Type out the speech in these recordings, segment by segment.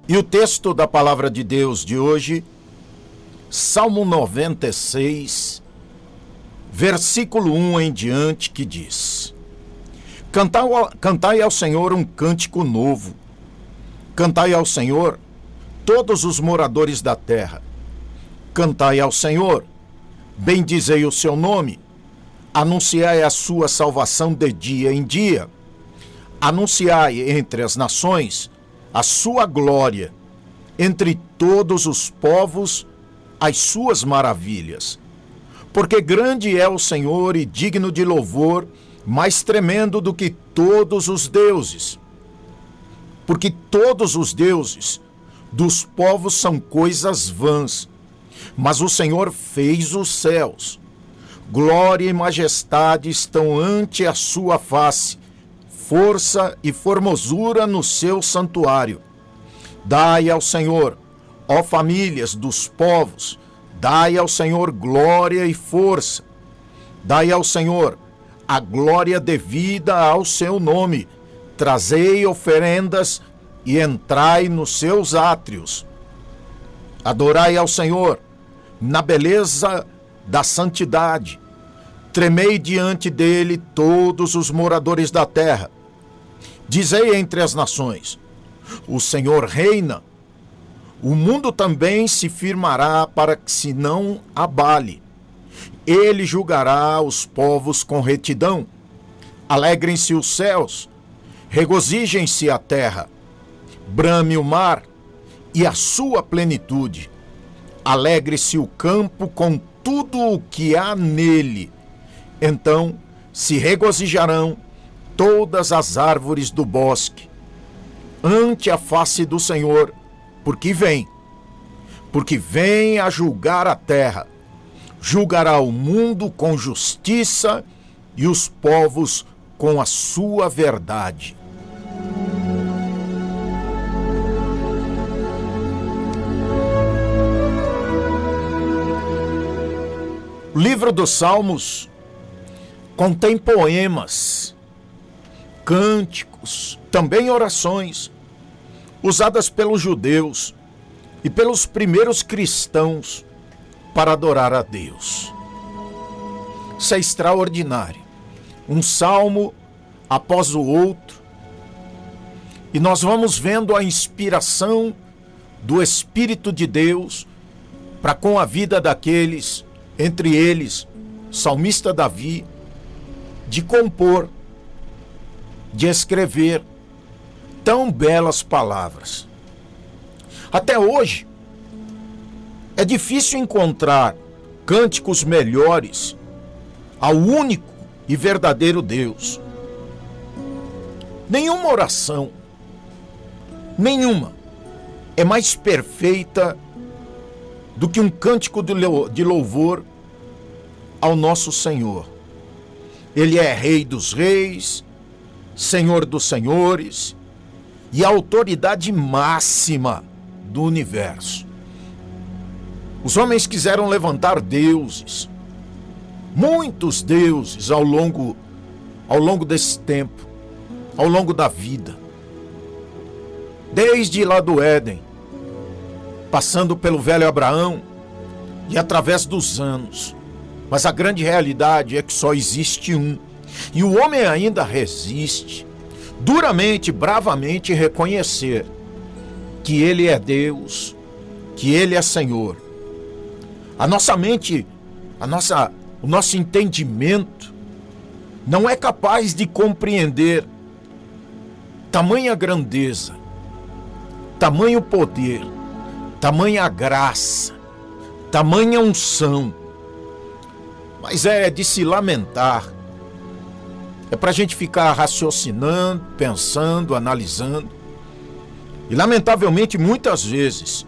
E o texto da palavra de Deus de hoje, Salmo 96, versículo 1 em diante, que diz: Cantai ao Senhor um cântico novo. Cantai ao Senhor, todos os moradores da terra. Cantai ao Senhor, bendizei o seu nome. Anunciai a sua salvação de dia em dia. Anunciai entre as nações a sua glória, entre todos os povos as suas maravilhas. Porque grande é o Senhor e digno de louvor, mais tremendo do que todos os deuses. Porque todos os deuses dos povos são coisas vãs, mas o Senhor fez os céus. Glória e majestade estão ante a sua face, força e formosura no seu santuário. Dai ao Senhor, ó famílias dos povos, dai ao Senhor glória e força. Dai ao Senhor a glória devida ao seu nome. Trazei oferendas e entrai nos seus átrios. Adorai ao Senhor na beleza da santidade. Tremei diante dele todos os moradores da terra. Dizei entre as nações: o Senhor reina. O mundo também se firmará para que se não abale. Ele julgará os povos com retidão. Alegrem-se os céus, regozijem-se a terra. Brame o mar e a sua plenitude. Alegre-se o campo com tudo o que há nele. Então se regozijarão todas as árvores do bosque ante a face do Senhor, porque vem a julgar a terra. Julgará o mundo com justiça e os povos com a sua verdade. O livro dos Salmos contém poemas, cânticos, também orações, usadas pelos judeus e pelos primeiros cristãos para adorar a Deus. Isso é extraordinário. Um salmo após o outro, e nós vamos vendo a inspiração do Espírito de Deus para com a vida daqueles, entre eles, o salmista Davi, de compor, de escrever tão belas palavras. Até hoje, é difícil encontrar cânticos melhores ao único e verdadeiro Deus. Nenhuma oração, nenhuma, é mais perfeita do que um cântico de louvor ao nosso Senhor. Ele é Rei dos Reis, Senhor dos Senhores e a autoridade máxima do universo. Os homens quiseram levantar deuses, muitos deuses ao longo desse tempo, ao longo da vida. Desde lá do Éden, passando pelo velho Abraão e através dos anos. Mas a grande realidade é que só existe um. E o homem ainda resiste, duramente, bravamente, reconhecer que ele é Deus, que ele é Senhor. A nossa mente, o nosso entendimento não é capaz de compreender tamanha grandeza, tamanho poder, tamanha graça, tamanha unção. Mas é de se lamentar. É para a gente ficar raciocinando, pensando, analisando. E lamentavelmente, muitas vezes,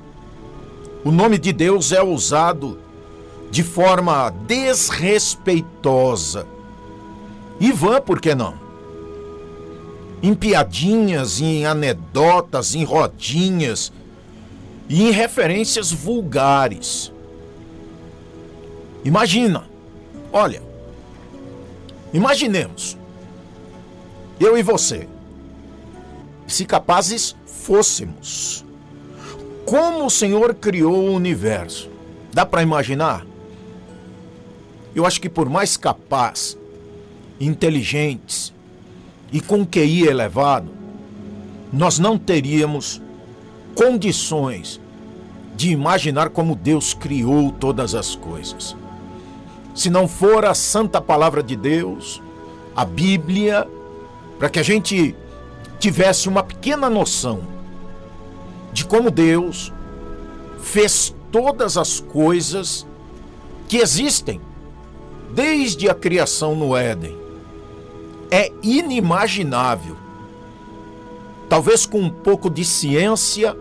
o nome de Deus é usado de forma desrespeitosa. E vã, por que não? Em piadinhas, em anedotas, em rodinhas e em referências vulgares. Olha, imaginemos, eu e você, se capazes fôssemos como o Senhor criou o universo. Dá para imaginar? Eu acho que por mais capaz, inteligentes e com QI elevado, nós não teríamos condições de imaginar como Deus criou todas as coisas. Se não for a santa palavra de Deus, a Bíblia, para que a gente tivesse uma pequena noção de como Deus fez todas as coisas que existem desde a criação no Éden. É inimaginável. Talvez com um pouco de ciência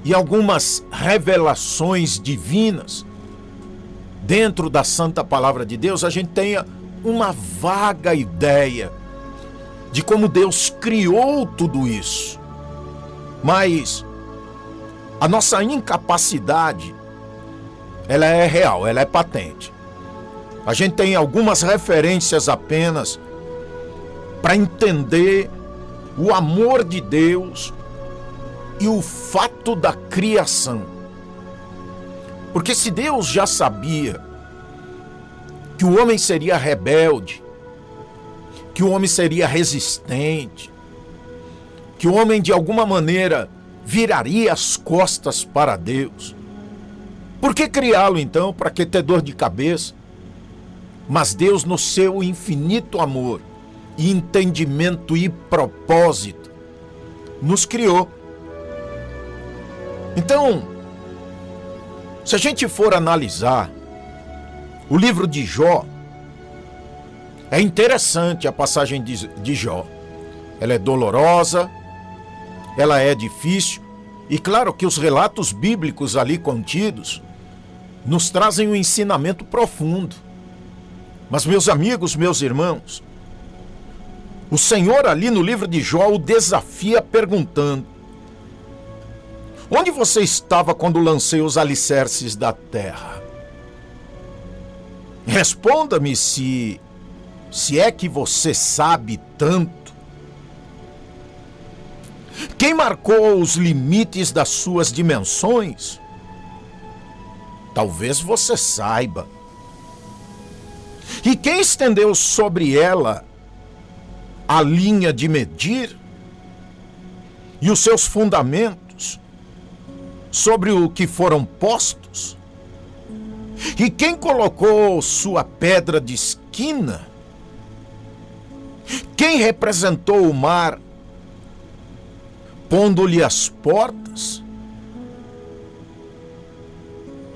e algumas revelações divinas dentro da santa palavra de Deus, a gente tenha uma vaga ideia de como Deus criou tudo isso. Mas a nossa incapacidade, ela é real, ela é patente. A gente tem algumas referências apenas para entender o amor de Deus e o fato da criação. Porque se Deus já sabia que o homem seria rebelde, que o homem seria resistente, que o homem de alguma maneira viraria as costas para Deus, por que criá-lo então? Para que ter dor de cabeça? Mas Deus, no seu infinito amor e entendimento e propósito, nos criou. Então, se a gente for analisar o livro de Jó, é interessante a passagem de Jó. Ela é dolorosa, ela é difícil, e claro que os relatos bíblicos ali contidos nos trazem um ensinamento profundo. Mas, meus amigos, meus irmãos, o Senhor ali no livro de Jó o desafia perguntando: onde você estava quando lancei os alicerces da terra? Responda-me se é que você sabe tanto. Quem marcou os limites das suas dimensões? Talvez você saiba. E quem estendeu sobre ela a linha de medir e os seus fundamentos sobre o que foram postos? E quem colocou sua pedra de esquina? Quem representou o mar, pondo-lhe as portas?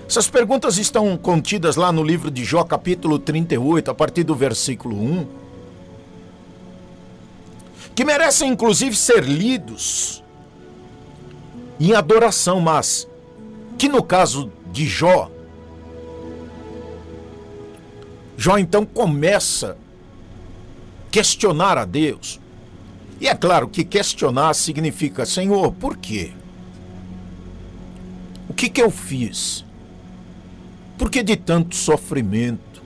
Essas perguntas estão contidas lá no livro de Jó, capítulo 38, a partir do versículo 1, que merecem inclusive ser lidos em adoração, mas que no caso de Jó então começa a questionar a Deus. E é claro que questionar significa: Senhor, por quê? O que eu fiz? Por que de tanto sofrimento?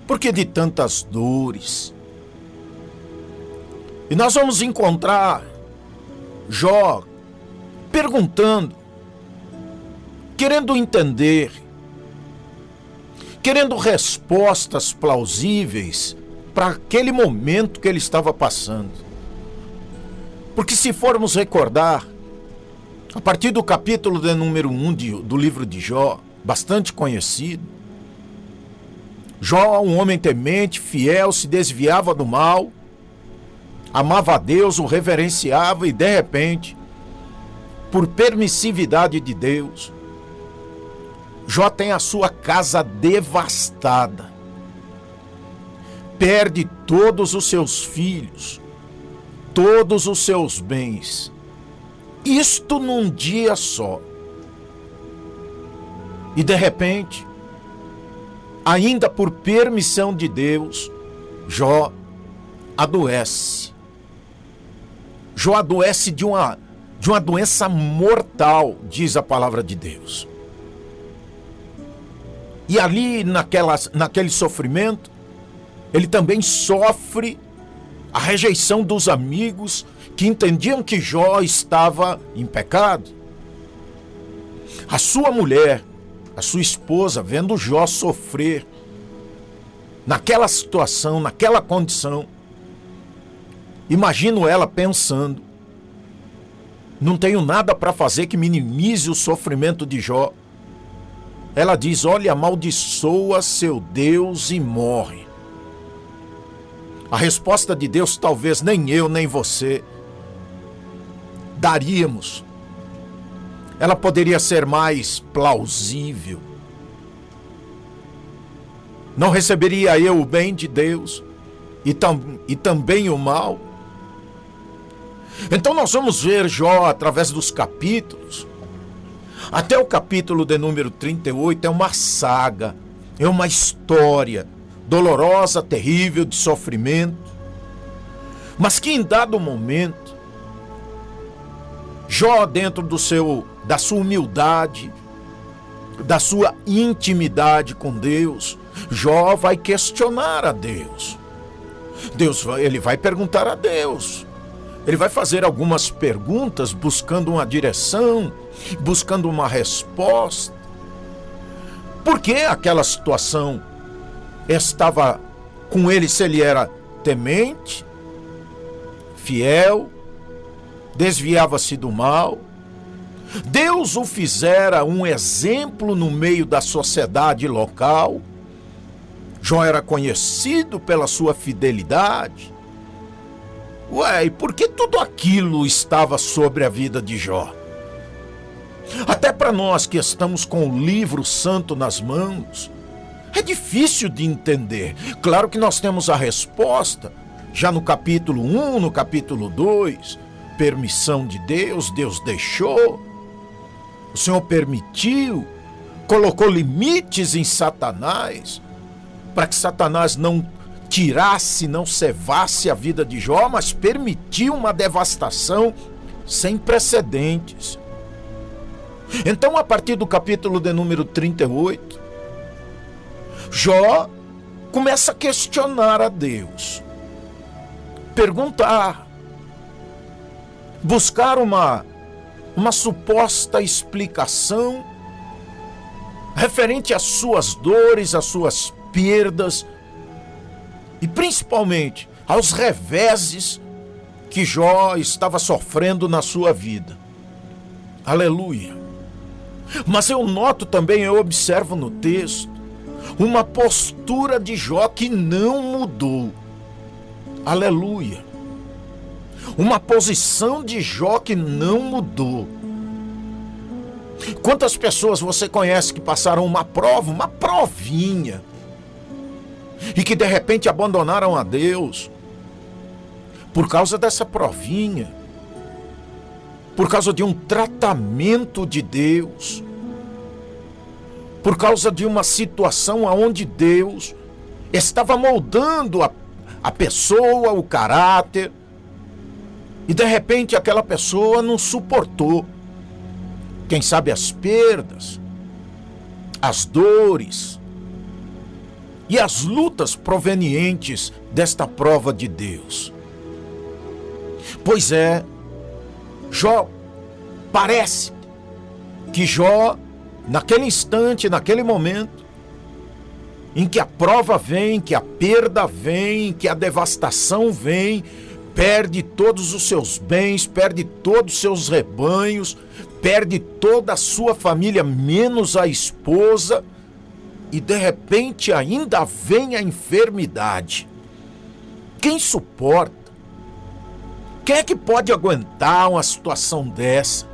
Por que de tantas dores? E nós vamos encontrar Jó perguntando, querendo entender, querendo respostas plausíveis para aquele momento que ele estava passando. Porque se formos recordar, a partir do capítulo de número 1 do livro de Jó, bastante conhecido, Jó, um homem temente, fiel, se desviava do mal, amava a Deus, o reverenciava e, de repente, por permissividade de Deus, Jó tem a sua casa devastada, perde todos os seus filhos, todos os seus bens, isto num dia só. E de repente, ainda por permissão de Deus, Jó adoece. Jó adoece de uma doença mortal, diz a palavra de Deus. E ali, naquele sofrimento, ele também sofre a rejeição dos amigos que entendiam que Jó estava em pecado. A sua mulher, a sua esposa, vendo Jó sofrer, naquela situação, naquela condição, imagino ela pensando: não tenho nada para fazer que minimize o sofrimento de Jó. Ela diz: olha, amaldiçoa seu Deus e morre. A resposta de Deus talvez nem eu nem você daríamos. Ela poderia ser mais plausível. Não receberia eu o bem de Deus e também o mal? Então nós vamos ver Jó através dos capítulos. Até o capítulo de número 38 é uma saga, é uma história dolorosa, terrível, de sofrimento, mas que em dado momento, Jó, dentro da sua humildade, da sua intimidade com Deus, Jó vai questionar a Deus. Ele vai perguntar a Deus. Ele vai fazer algumas perguntas, buscando uma direção, buscando uma resposta. Por que aquela situação estava com ele, se ele era temente, fiel, desviava-se do mal? Deus o fizera um exemplo no meio da sociedade local. Jó era conhecido pela sua fidelidade. Ué, e por que tudo aquilo estava sobre a vida de Jó? Até para nós que estamos com o livro santo nas mãos, é difícil de entender. Claro que nós temos a resposta, já no capítulo 1, no capítulo 2, permissão de Deus, Deus deixou, o Senhor permitiu, colocou limites em Satanás, para que Satanás não tirasse, não cevasse a vida de Jó, mas permitiu uma devastação sem precedentes. Então, a partir do capítulo de número 38, Jó começa a questionar a Deus, perguntar, buscar uma suposta explicação referente às suas dores, às suas perdas e principalmente aos reveses que Jó estava sofrendo na sua vida. Aleluia! Mas eu noto também, eu observo no texto, uma postura de Jó que não mudou. Aleluia! Uma posição de Jó que não mudou. Quantas pessoas você conhece que passaram uma prova, uma provinha, e que de repente abandonaram a Deus por causa dessa provinha, por causa de um tratamento de Deus, por causa de uma situação onde Deus estava moldando a pessoa, o caráter, e de repente aquela pessoa não suportou. Quem sabe as perdas, as dores e as lutas provenientes desta prova de Deus. Pois é, parece que Jó, naquele instante, naquele momento, em que a prova vem, que a perda vem, que a devastação vem, perde todos os seus bens, perde todos os seus rebanhos, perde toda a sua família, menos a esposa, e de repente ainda vem a enfermidade. Quem suporta? Quem é que pode aguentar uma situação dessa?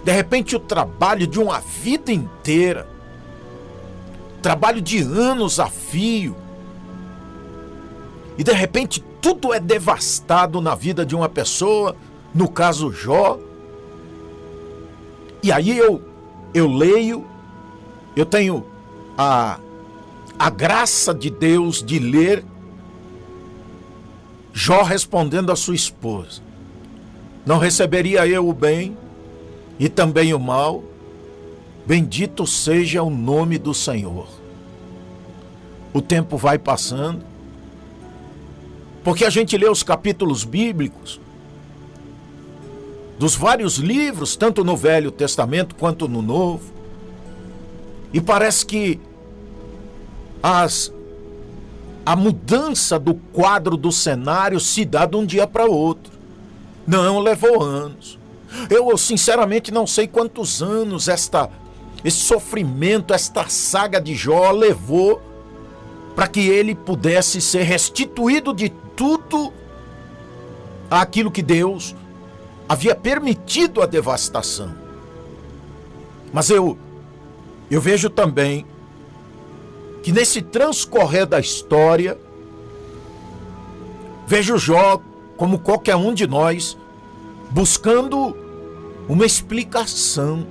De repente o trabalho de uma vida inteira, trabalho de anos a fio, e de repente tudo é devastado na vida de uma pessoa, no caso Jó. E aí eu leio, eu tenho a graça de Deus de ler Jó respondendo a sua esposa: não receberia eu o bem e também o mal? Bendito seja o nome do Senhor. O tempo vai passando, Porque a gente lê os capítulos bíblicos dos vários livros, tanto no Velho Testamento quanto no Novo, e parece que a mudança do quadro do cenário se dá de um dia para outro. Não, levou anos. Eu sinceramente não sei quantos anos esse sofrimento, esta saga de Jó levou para que ele pudesse ser restituído de tudo aquilo que Deus havia permitido a devastação. Mas eu vejo também que nesse transcorrer da história, vejo Jó como qualquer um de nós, buscando uma explicação,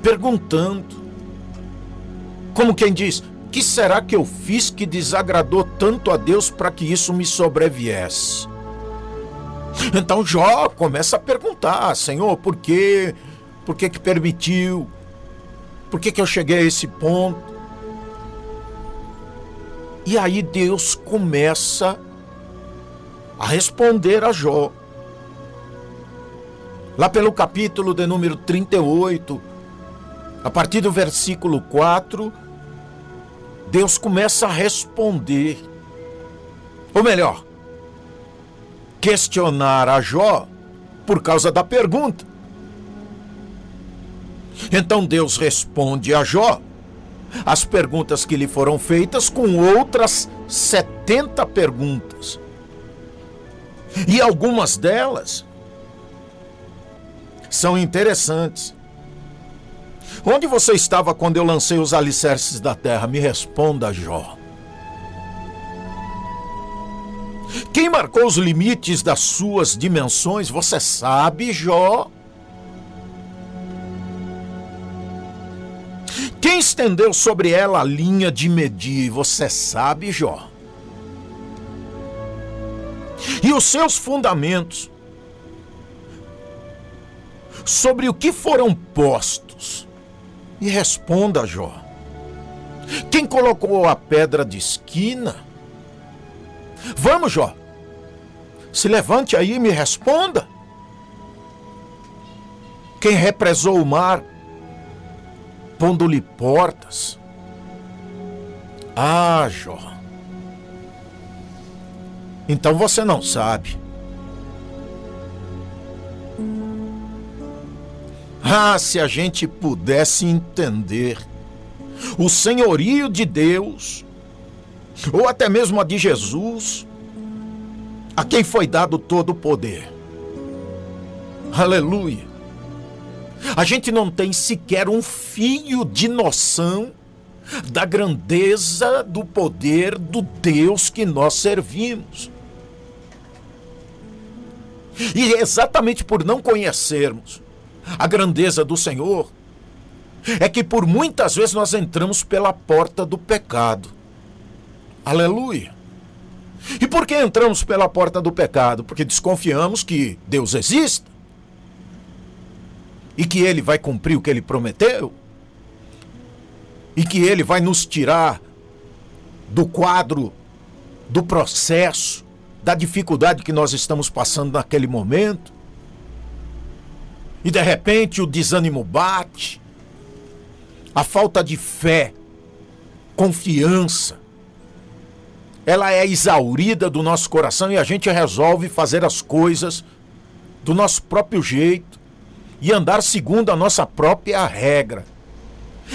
perguntando, como quem diz: o que será que eu fiz que desagradou tanto a Deus para que isso me sobreviesse? Então Jó começa a perguntar: Senhor, por quê? Por que que permitiu? Por que que eu cheguei a esse ponto? E aí Deus começa a responder a Jó. Lá pelo capítulo de número 38, a partir do versículo 4, Deus começa a responder. Ou melhor, questionar a Jó por causa da pergunta. Então Deus responde a Jó as perguntas que lhe foram feitas com outras 70 perguntas. E algumas delas são interessantes. Onde você estava quando eu lancei os alicerces da terra? Me responda, Jó. Quem marcou os limites das suas dimensões? Você sabe, Jó? Quem estendeu sobre ela a linha de medir? Você sabe, Jó? E os seus fundamentos? Sobre o que foram postos? Me responda, Jó. Quem colocou a pedra de esquina? Vamos, Jó. Se levante aí e me responda. Quem represou o mar, pondo-lhe portas? Ah, Jó. Então você não sabe. Ah, se a gente pudesse entender o senhorio de Deus, ou até mesmo a de Jesus, a quem foi dado todo o poder. Aleluia. A gente não tem sequer um fio de noção da grandeza do poder do Deus que nós servimos. E exatamente por não conhecermos a grandeza do Senhor, é que por muitas vezes nós entramos pela porta do pecado. Aleluia. E por que entramos pela porta do pecado? Porque desconfiamos que Deus existe e que Ele vai cumprir o que Ele prometeu e que Ele vai nos tirar do quadro, do processo, da dificuldade que nós estamos passando naquele momento. E de repente o desânimo bate, a falta de fé, confiança, ela é exaurida do nosso coração e a gente resolve fazer as coisas do nosso próprio jeito e andar segundo a nossa própria regra,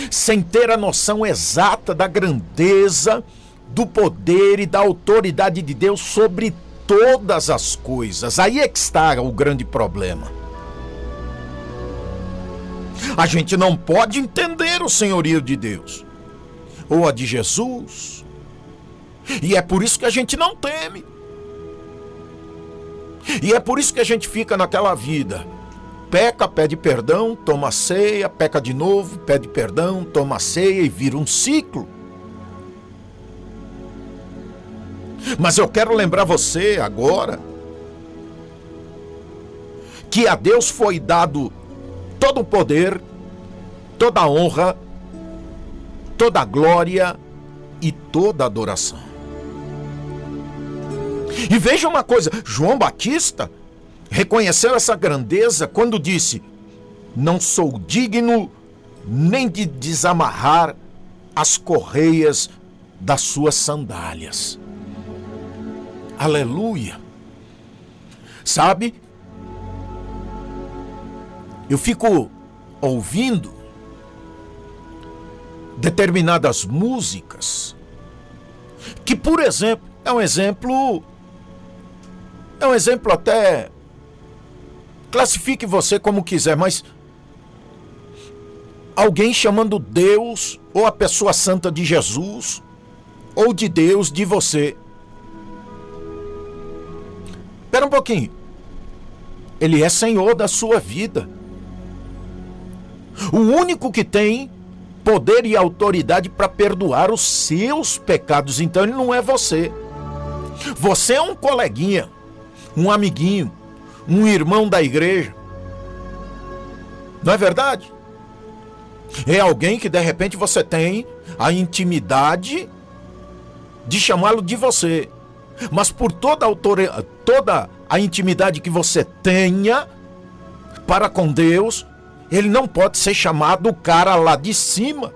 sem ter a noção exata da grandeza, do poder e da autoridade de Deus sobre todas as coisas. Aí é que está o grande problema. A gente não pode entender o senhorio de Deus ou a de Jesus. E é por isso que a gente não teme. E é por isso que a gente fica naquela vida. Peca, pede perdão, toma ceia, peca de novo, pede perdão, toma ceia e vira um ciclo. Mas eu quero lembrar você agora que a Deus foi dado todo o poder, toda a honra, toda a glória e toda a adoração. E veja uma coisa, João Batista reconheceu essa grandeza quando disse: não sou digno nem de desamarrar as correias das suas sandálias. Aleluia! Sabe, eu fico ouvindo determinadas músicas que, por exemplo, é um exemplo até, classifique você como quiser, mas alguém chamando Deus ou a pessoa santa de Jesus ou de Deus de você. Espera um pouquinho. Ele é Senhor da sua vida. O único que tem poder e autoridade para perdoar os seus pecados. Então ele não é você. Você é um coleguinha, um amiguinho, um irmão da igreja. Não é verdade? É alguém que de repente você tem a intimidade de chamá-lo de você. Mas por toda a intimidade que você tenha para com Deus, ele não pode ser chamado o cara lá de cima.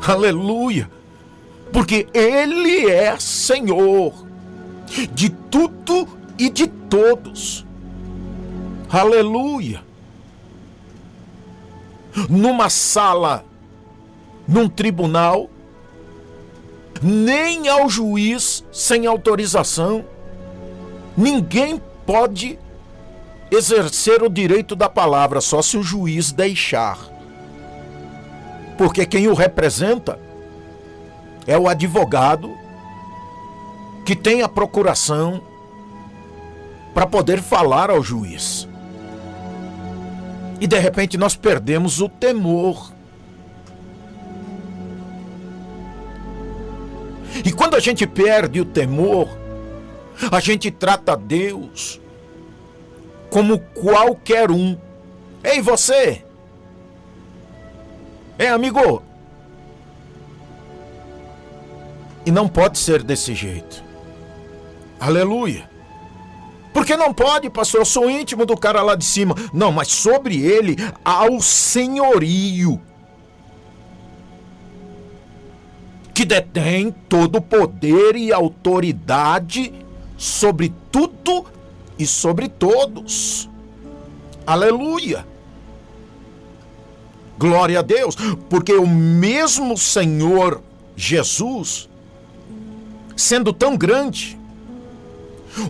Aleluia! Porque ele é Senhor de tudo e de todos. Aleluia! Numa sala, num tribunal, nem ao juiz sem autorização, ninguém pode exercer o direito da palavra, só se o juiz deixar. Porque quem o representa é o advogado que tem a procuração para poder falar ao juiz. E de repente nós perdemos o temor. E quando a gente perde o temor, a gente trata Deus como qualquer um. Ei, você! Ei, amigo! E não pode ser desse jeito. Aleluia! Porque não pode, pastor, eu sou íntimo do cara lá de cima. Não, mas sobre ele há o senhorio, que detém todo o poder e autoridade sobre tudo e sobre todos. Aleluia! Glória a Deus, porque o mesmo Senhor Jesus, sendo tão grande,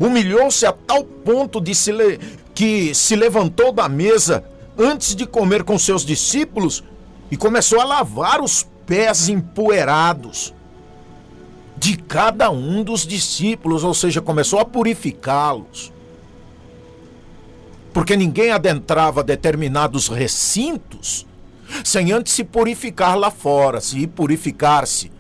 humilhou-se a tal ponto de que se levantou da mesa antes de comer com seus discípulos e começou a lavar os pés empoeirados de cada um dos discípulos, ou seja, começou a purificá-los. Porque ninguém adentrava determinados recintos sem antes se purificar lá fora. Se purificar-se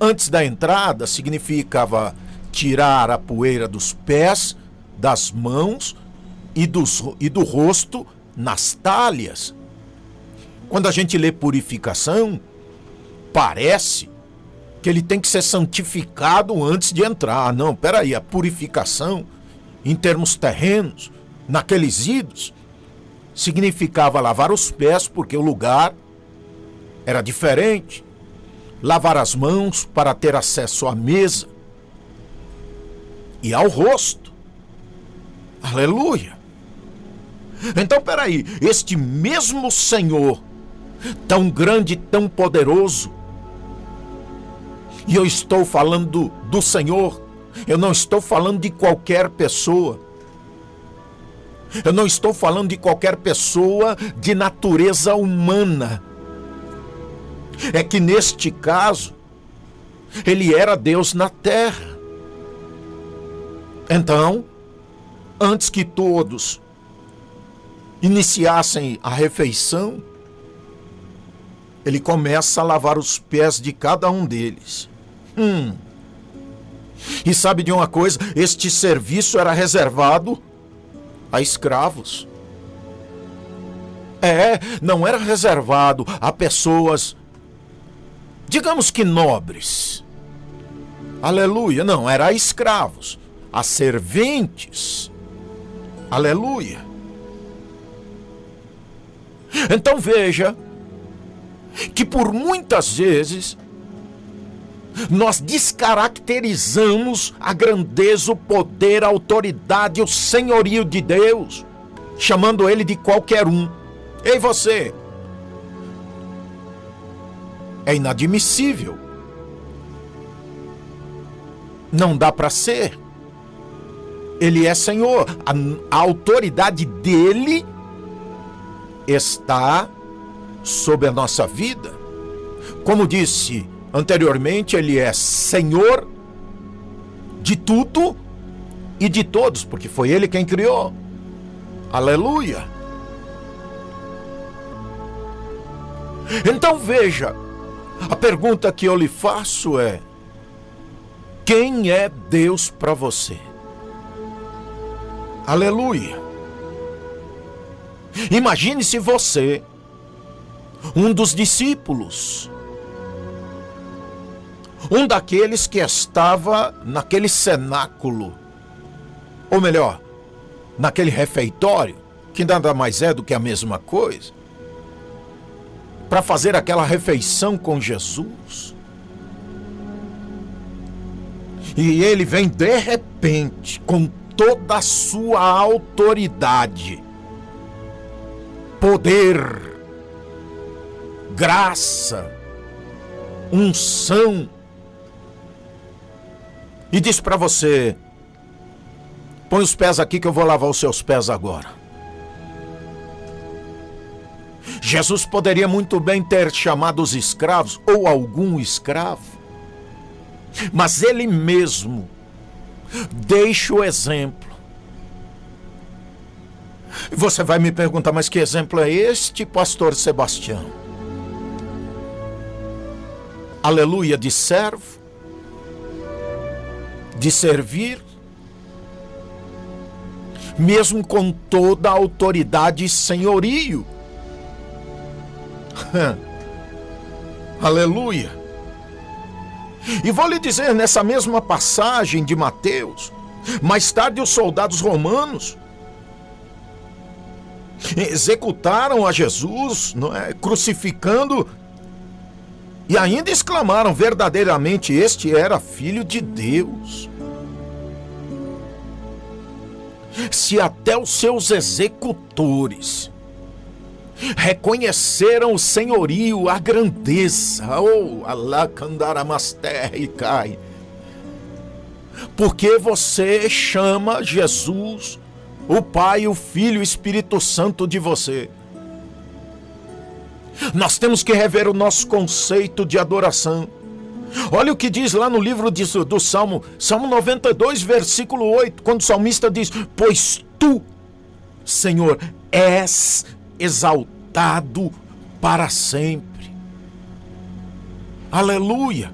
antes da entrada significava tirar a poeira dos pés, das mãos e do rosto nas talhas. Quando a gente lê purificação, parece que ele tem que ser santificado antes de entrar. Não, peraí, a purificação, em termos terrenos, naqueles idos, significava lavar os pés, porque o lugar era diferente. Lavar as mãos para ter acesso à mesa e ao rosto. Aleluia! Então, peraí, este mesmo Senhor, tão grande, tão poderoso, e eu estou falando do Senhor, eu não estou falando de qualquer pessoa, eu não estou falando de qualquer pessoa de natureza humana. É que neste caso, ele era Deus na terra. Então, antes que todos iniciassem a refeição, ele começa a lavar os pés de cada um deles. E sabe de uma coisa? Este serviço era reservado a escravos. Não era reservado a pessoas, digamos que nobres. Aleluia. Não, era a escravos, a serventes. Aleluia. Então veja que por muitas vezes nós descaracterizamos a grandeza, o poder, a autoridade, o senhorio de Deus, chamando ele de qualquer um. Ei, você! É inadmissível. Não dá para ser. Ele é Senhor. A autoridade dele está sobre a nossa vida. Como disse anteriormente, ele é Senhor de tudo e de todos, porque foi ele quem criou. Aleluia. Então veja, a pergunta que eu lhe faço é: quem é Deus para você? Aleluia. Imagine se você, um dos discípulos, um daqueles que estava naquele cenáculo, ou melhor, naquele refeitório, que nada mais é do que a mesma coisa, para fazer aquela refeição com Jesus. E ele vem de repente, com toda a sua autoridade, poder, graça, unção, e diz para você: põe os pés aqui que eu vou lavar os seus pés agora. Jesus poderia muito bem ter chamado os escravos, ou algum escravo, mas ele mesmo deixa o exemplo. Você vai me perguntar: mas que exemplo é este, pastor Sebastião? Aleluia, de servo, de servir, mesmo com toda a autoridade e senhorio. Aleluia. E vou lhe dizer, nessa mesma passagem de Mateus, mais tarde os soldados romanos executaram a Jesus, não é? Crucificando, e ainda exclamaram: verdadeiramente este era filho de Deus. Se até os seus executores reconheceram o senhorio, a grandeza, porque você chama Jesus, o Pai, o Filho e o Espírito Santo de você? Nós temos que rever o nosso conceito de adoração. Olha o que diz lá no livro do Salmo 92, versículo 8, quando o salmista diz: pois tu, Senhor, és exaltado para sempre. Aleluia.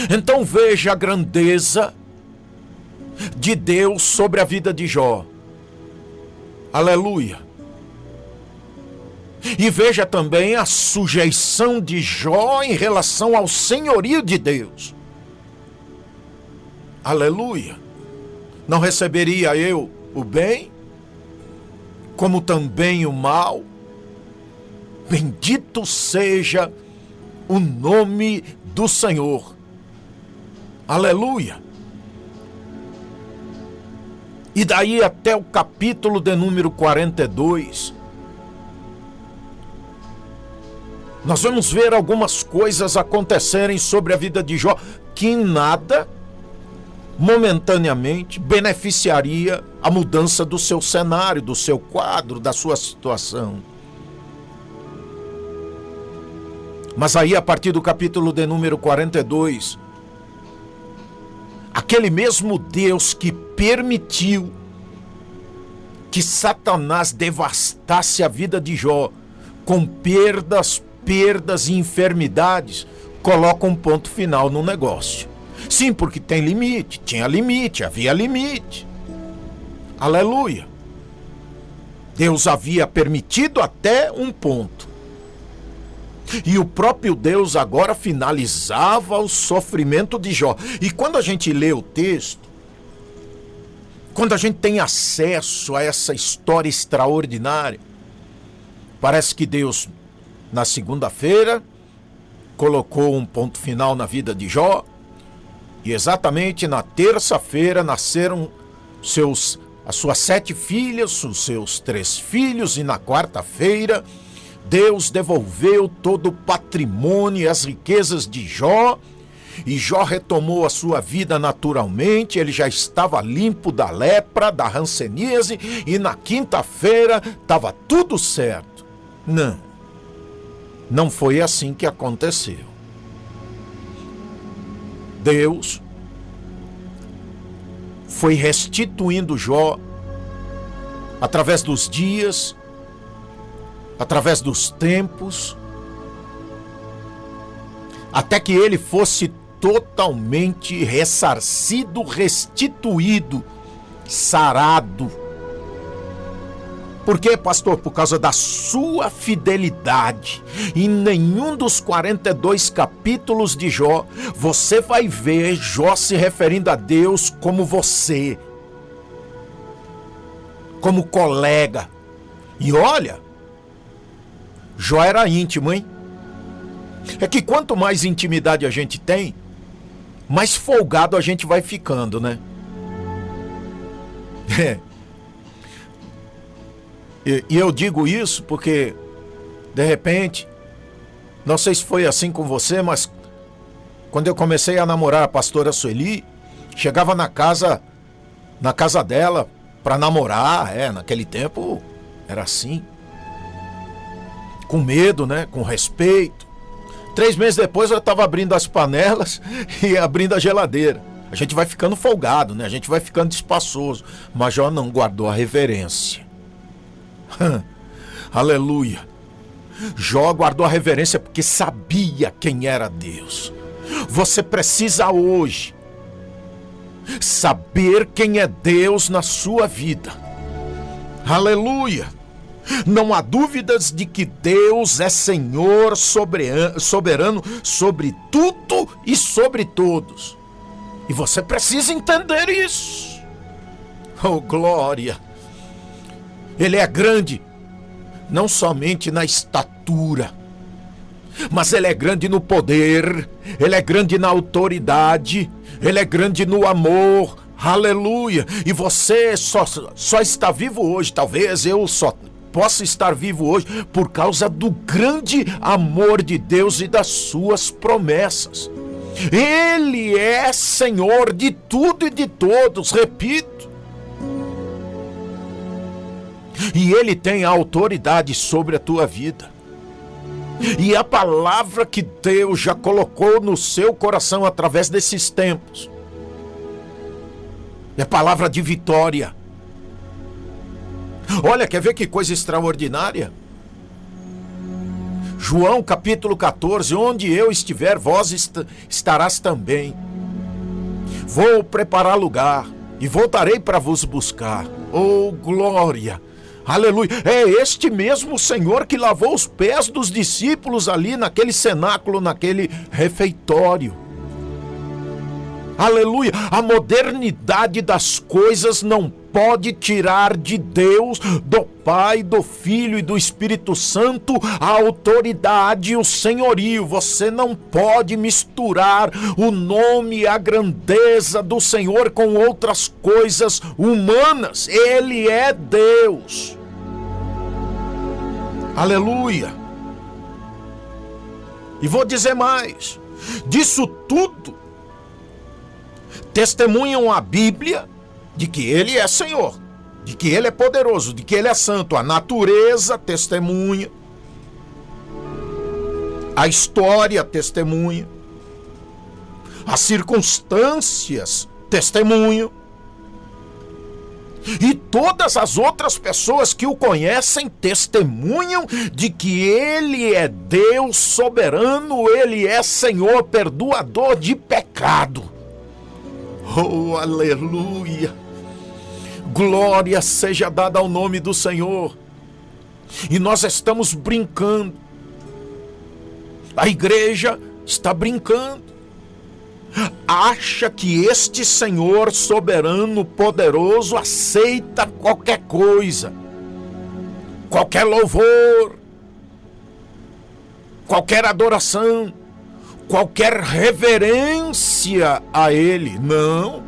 Então veja a grandeza de Deus sobre a vida de Jó. Aleluia. E veja também a sujeição de Jó em relação ao senhorio de Deus. Aleluia. Não receberia eu o bem, como também o mal? Bendito seja o nome do Senhor. Aleluia. E daí até o capítulo de número 42, nós vamos ver algumas coisas acontecerem sobre a vida de Jó, que em nada, momentaneamente, beneficiaria a mudança do seu cenário, do seu quadro, da sua situação. Mas aí, a partir do capítulo de número 42, aquele mesmo Deus que permitiu que Satanás devastasse a vida de Jó com perdas e enfermidades, coloca um ponto final no negócio. Sim, porque tem limite, tinha limite, havia limite. Aleluia. Deus havia permitido até um ponto. E o próprio Deus agora finalizava o sofrimento de Jó. E quando a gente lê o texto, quando a gente tem acesso a essa história extraordinária, parece que Deus, na segunda-feira, colocou um ponto final na vida de Jó, e exatamente na terça-feira nasceram as suas 7 filhas, os seus 3 filhos, e na quarta-feira Deus devolveu todo o patrimônio e as riquezas de Jó, e Jó retomou a sua vida naturalmente. Ele já estava limpo da lepra, da hanseníase, e na quinta-feira estava tudo certo. Não foi assim que aconteceu. Deus foi restituindo Jó através dos dias, através dos tempos, até que ele fosse totalmente ressarcido, restituído, sarado. Por quê, pastor? Por causa da sua fidelidade. Em nenhum dos 42 capítulos de Jó, você vai ver Jó se referindo a Deus como você, como colega. E olha, Jó era íntimo, hein? É que quanto mais intimidade a gente tem, mais folgado a gente vai ficando, né? E eu digo isso porque, de repente, não sei se foi assim com você, mas quando eu comecei a namorar a pastora Sueli, chegava na casa dela para namorar, naquele tempo era assim. Com medo, né? Com respeito. 3 meses depois eu estava abrindo as panelas e abrindo a geladeira. A gente vai ficando folgado, né? A gente vai ficando espaçoso. Mas Jó não guardou a reverência. Aleluia. Jó guardou a reverência porque sabia quem era Deus. Você precisa hoje saber quem é Deus na sua vida. Aleluia. Não há dúvidas de que Deus é Senhor soberano sobre tudo e sobre todos. E você precisa entender isso. Oh, glória! Ele é grande, não somente na estatura, mas Ele é grande no poder, Ele é grande na autoridade, Ele é grande no amor. Aleluia! E você só está vivo hoje, talvez eu só possa estar vivo hoje por causa do grande amor de Deus e das suas promessas. Ele é Senhor de tudo e de todos, repito. E Ele tem a autoridade sobre a tua vida. E a palavra que Deus já colocou no seu coração através desses tempos é palavra de vitória. Olha, quer ver que coisa extraordinária? João capítulo 14, onde eu estiver, vós estarás também. Vou preparar lugar e voltarei para vos buscar. Oh, glória! Aleluia! É este mesmo Senhor que lavou os pés dos discípulos ali naquele cenáculo, naquele refeitório. Aleluia! A modernidade das coisas não pode tirar de Deus, do Pai, do Filho e do Espírito Santo a autoridade e o senhorio. Você não pode misturar o nome e a grandeza do Senhor com outras coisas humanas. Ele é Deus. Aleluia! E vou dizer mais. Disso tudo testemunham a Bíblia de que Ele é Senhor, de que Ele é poderoso, de que Ele é santo. A natureza testemunha, a história testemunha, as circunstâncias testemunham, e todas as outras pessoas que o conhecem testemunham de que Ele é Deus soberano, Ele é Senhor perdoador de pecado. Oh, aleluia! Glória seja dada ao nome do Senhor. E nós estamos brincando. A igreja está brincando. Acha que este Senhor soberano, poderoso, aceita qualquer coisa, qualquer louvor, qualquer adoração, qualquer reverência a Ele. Não.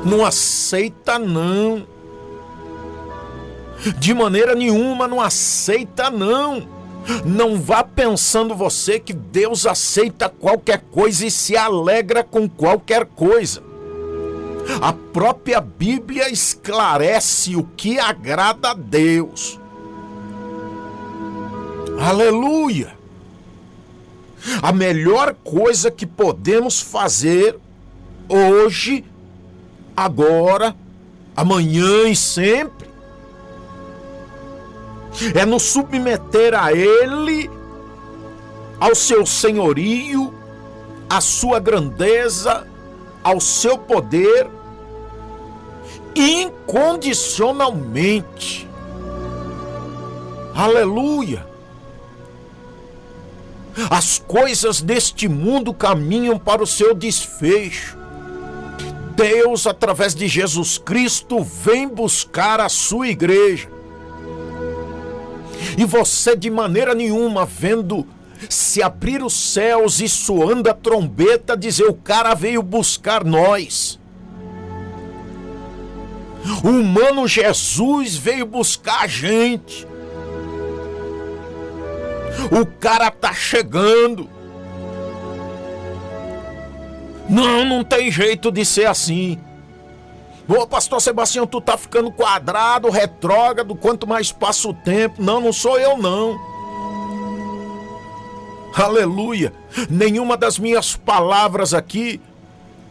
Não aceita, não. De maneira nenhuma, não aceita, não. Não vá pensando você que Deus aceita qualquer coisa e se alegra com qualquer coisa. A própria Bíblia esclarece o que agrada a Deus. Aleluia! A melhor coisa que podemos fazer hoje, agora, amanhã e sempre, é nos submeter a Ele, ao seu senhorio, à sua grandeza, ao seu poder, incondicionalmente. Aleluia! As coisas deste mundo caminham para o seu desfecho. Deus, através de Jesus Cristo, vem buscar a sua igreja. E você, de maneira nenhuma, vendo se abrir os céus e soando a trombeta, dizer: o cara veio buscar nós. O humano Jesus veio buscar a gente. O cara tá chegando. Não tem jeito de ser assim. Ô, pastor Sebastião, tu tá ficando quadrado, retrógrado, quanto mais passa o tempo. Não sou eu, não. Aleluia. Nenhuma das minhas palavras aqui,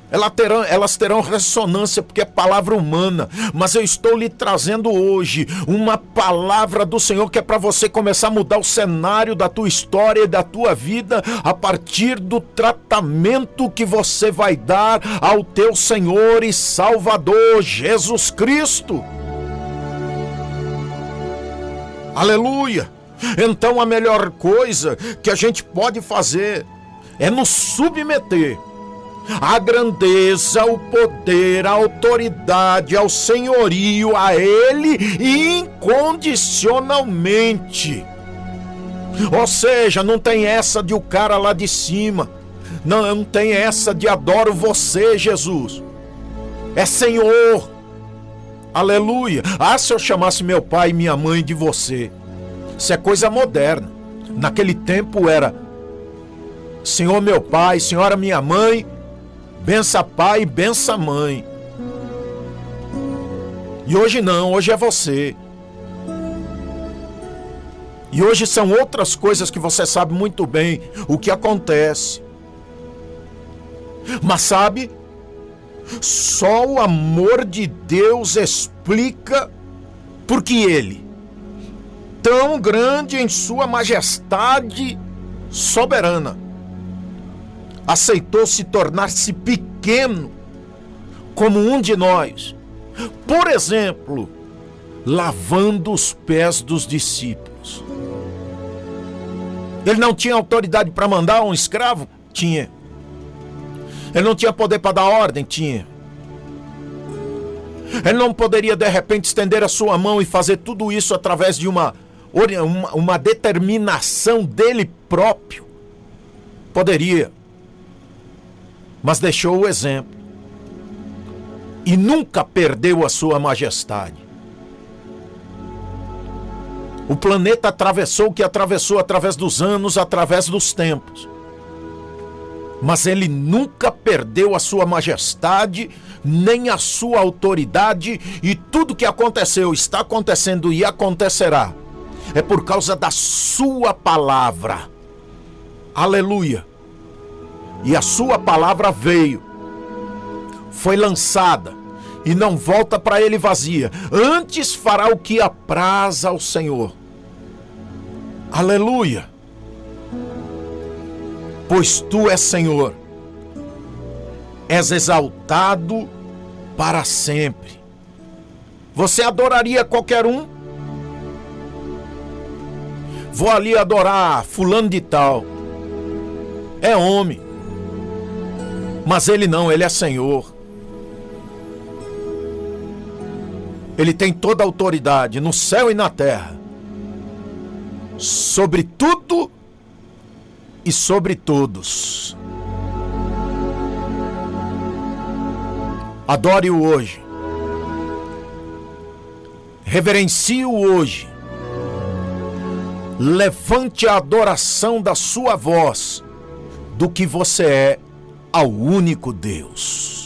elas terão ressonância, porque é palavra humana. Mas eu estou lhe trazendo hoje uma palavra do Senhor que é para você começar a mudar o cenário da tua história e da tua vida a partir do tratamento que você vai dar ao teu Senhor e Salvador Jesus Cristo. Aleluia! Então a melhor coisa que a gente pode fazer é nos submeter a grandeza, o poder, a autoridade, ao senhorio, a Ele incondicionalmente. Ou seja, não tem essa de o cara lá de cima. Não tem essa de adoro você, Jesus. É Senhor. Aleluia. Ah, se eu chamasse meu pai e minha mãe de você. Isso é coisa moderna. Naquele tempo era Senhor meu pai, Senhora minha mãe, bença pai, bença mãe. E hoje não, hoje é você. E hoje são outras coisas que você sabe muito bem o que acontece. Mas sabe, só o amor de Deus explica porque Ele, tão grande em sua majestade soberana, aceitou se tornar-se pequeno como um de nós. Por exemplo, lavando os pés dos discípulos. Ele não tinha autoridade para mandar um escravo? Tinha. Ele não tinha poder para dar ordem? Tinha. Ele não poderia de repente estender a sua mão e fazer tudo isso através de uma determinação dele próprio? Poderia. Mas deixou o exemplo. E nunca perdeu a sua majestade. O planeta atravessou o que atravessou através dos anos, através dos tempos. Mas ele nunca perdeu a sua majestade, nem a sua autoridade, e tudo que aconteceu, está acontecendo e acontecerá é por causa da sua palavra. Aleluia. E a sua palavra veio, foi lançada e não volta para ele vazia. Antes fará o que apraz ao Senhor. Aleluia. Pois tu és Senhor, és exaltado para sempre. Você adoraria qualquer um? Vou ali adorar fulano de tal. É homem. Mas ele não, ele é Senhor. Ele tem toda a autoridade no céu e na terra, sobre tudo e sobre todos. Adore-o hoje. Reverencie-o hoje. Levante a adoração da sua voz do que você é ao único Deus.